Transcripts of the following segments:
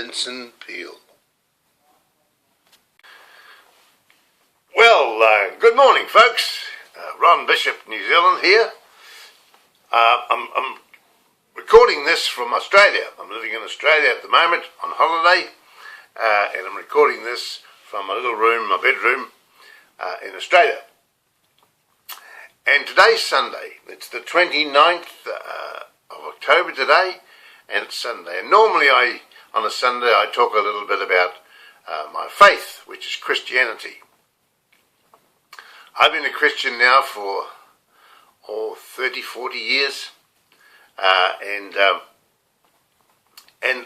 Vincent Peale. Well, good morning, folks. Ron Bishop, New Zealand here. I'm recording this from Australia. I'm living in Australia at the moment on holiday, and I'm recording this from my little room, my bedroom, in Australia. And today's Sunday. It's the 29th of October today, and it's Sunday. And normally on a Sunday I talk a little bit about my faith, which is Christianity. I've been a Christian now for 30, 40 years, and in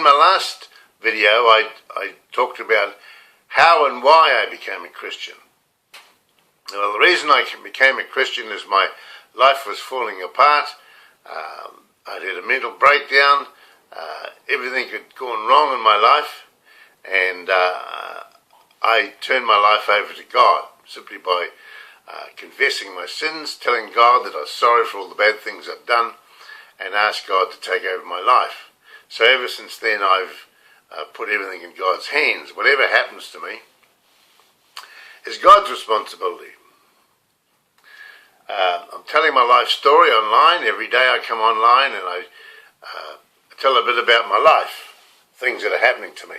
my last video I talked about how and why I became a Christian. Well, the reason I became a Christian is my life was falling apart. I'd had a mental breakdown. Everything had gone wrong in my life, and I turned my life over to God simply by confessing my sins, telling God that I was sorry for all the bad things I'd done, and asked God to take over my life. So ever since then I've put everything in God's hands. Whatever happens to me is God's responsibility. I'm telling my life story online. Every day I come online and I tell a bit about my life, things that are happening to me.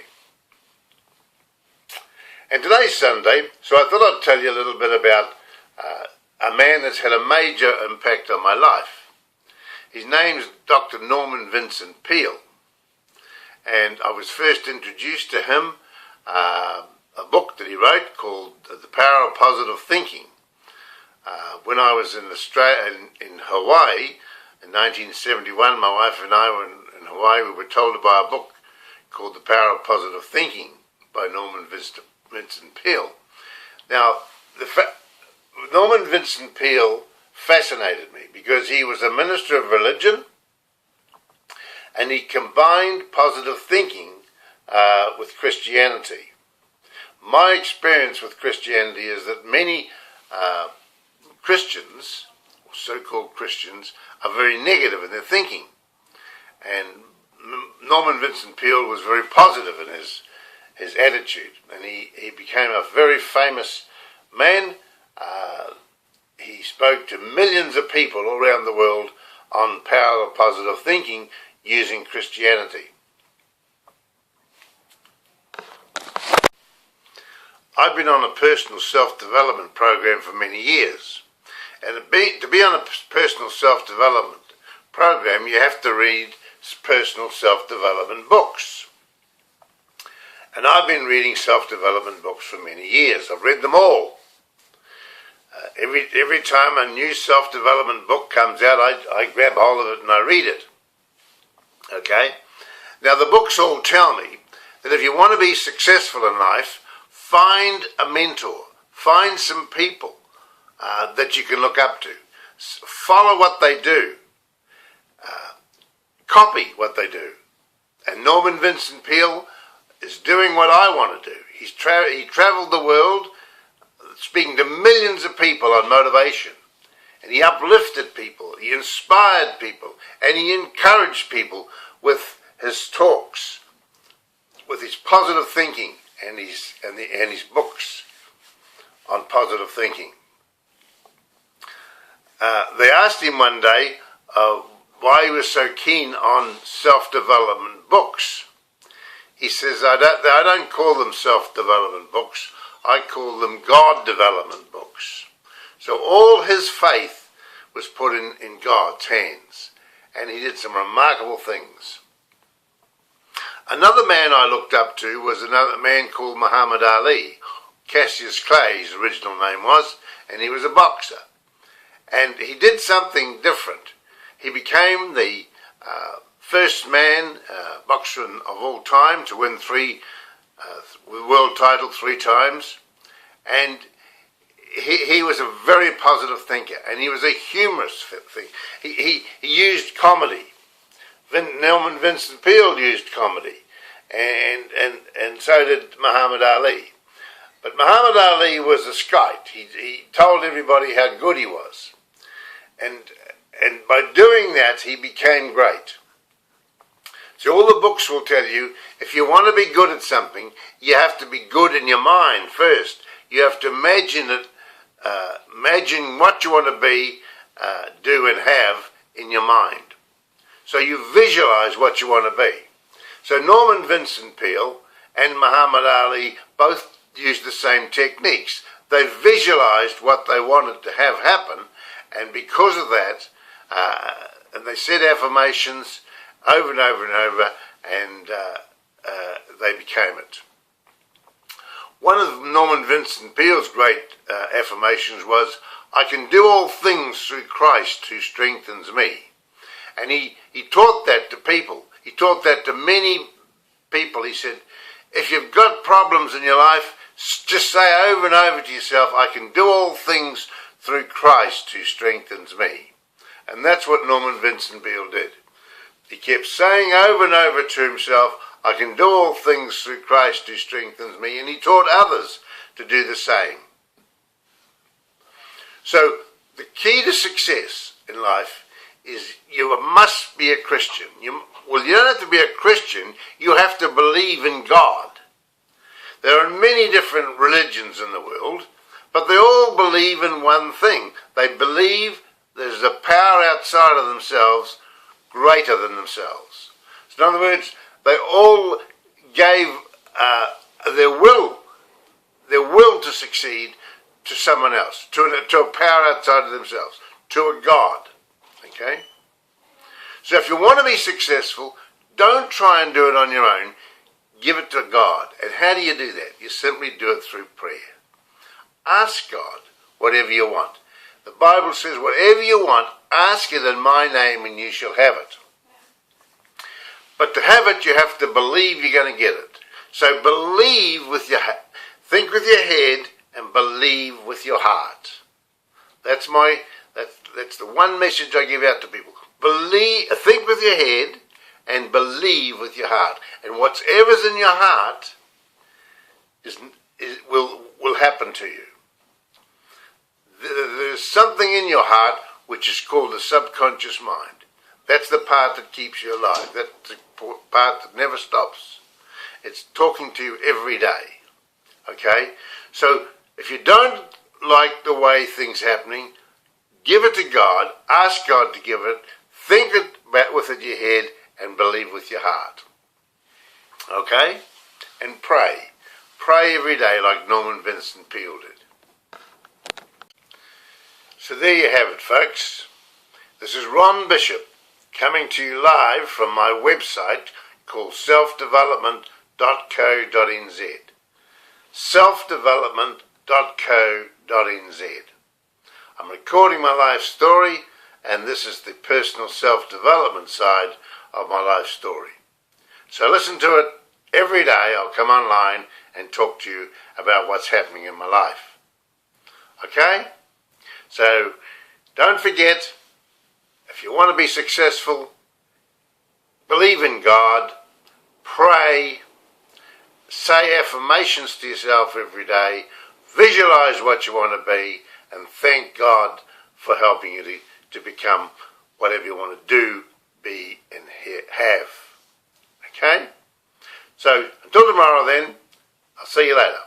And today's Sunday, so I thought I'd tell you a little bit about a man that's had a major impact on my life. His name's Dr. Norman Vincent Peale. And I was first introduced to him, a book that he wrote called The Power of Positive Thinking. When I was in Australia, in Hawaii, in 1971, my wife and I were in Hawaii. We were told to buy a book called The Power of Positive Thinking by Norman Vincent Peale. Now, Norman Vincent Peale fascinated me because he was a minister of religion, and he combined positive thinking with Christianity. My experience with Christianity is that many Christians, or so-called Christians, are very negative in their thinking. And Norman Vincent Peale was very positive in his attitude, and he became a very famous man. He spoke to millions of people all around the world on power of positive thinking using Christianity. I've been on a personal self-development program for many years. And to be on a personal self-development program, you have to read personal self-development books. And I've been reading self-development books for many years. I've read them all. Every time a new self-development book comes out, I grab hold of it and I read it. Okay? Now, the books all tell me that if you want to be successful in life, find a mentor, find some people that you can look up to. Follow what they do. Copy what they do. And Norman Vincent Peale is doing what I want to do. He travelled the world speaking to millions of people on motivation. And he uplifted people, he inspired people, and he encouraged people with his talks, with his positive thinking and his books on positive thinking. They asked him one day why he was so keen on self-development books. He says, I don't call them self-development books, I call them God development books. So all his faith was put in God's hands, and he did some remarkable things. Another man I looked up to was another man called Muhammad Ali. Cassius Clay, his original name was, and he was a boxer. And he did something different. He became the first man, boxer of all time, to win the world title 3 times. And he was a very positive thinker, and he was a humorous thinker. He used comedy. Norman Vincent Peale used comedy, and so did Muhammad Ali. But Muhammad Ali was a skite. He told everybody how good he was. And by doing that, he became great. So all the books will tell you, if you want to be good at something, you have to be good in your mind first. You have to imagine it, imagine what you want to be, do and have in your mind. So you visualize what you want to be. So Norman Vincent Peale and Muhammad Ali both used the same techniques. They visualized what they wanted to have happen, and because of that, and they said affirmations over and over and over, and they became it. One of Norman Vincent Peale's great affirmations was, "I can do all things through Christ who strengthens me." And he taught that to people. He taught that to many people. He said, if you've got problems in your life, just say over and over to yourself, "I can do all things through Christ who strengthens me." And that's what Norman Vincent Peale did. He kept saying over and over to himself, "I can do all things through Christ who strengthens me," and he taught others to do the same. So the key to success in life is you must be a Christian. You don't have to be a Christian, you have to believe in God. There are many different religions in the world, but they all believe in one thing. They believe there's a power outside of themselves greater than themselves. So in other words, they all gave their will to succeed to someone else, to a power outside of themselves, to a God. Okay? So if you want to be successful, don't try and do it on your own. Give it to God. And how do you do that? You simply do it through prayer. Ask God whatever you want. The Bible says, whatever you want, ask it in my name and you shall have it. But to have it, you have to believe you're going to get it. So believe with your think with your head and believe with your heart. That's the one message I give out to people. Think with your head and believe with your heart. And whatever's in your heart will happen to you. There's something in your heart which is called the subconscious mind. That's the part that keeps you alive. That's the part that never stops. It's talking to you every day. Okay? So if you don't like the way things are happening, give it to God. Ask God to give it. Think about with it in your head and believe with your heart. Okay? And pray. Pray every day like Norman Vincent Peale did. So there you have it, folks. This is Ron Bishop coming to you live from my website called selfdevelopment.co.nz. selfdevelopment.co.nz. I'm recording my life story, and this is the personal self-development side of my life story. So listen to it every day. I'll come online and talk to you about what's happening in my life. Okay? So don't forget, if you want to be successful, believe in God, pray, say affirmations to yourself every day, visualize what you want to be, and thank God for helping you to become whatever you want to do, be, and have. Okay? So until tomorrow then, I'll see you later.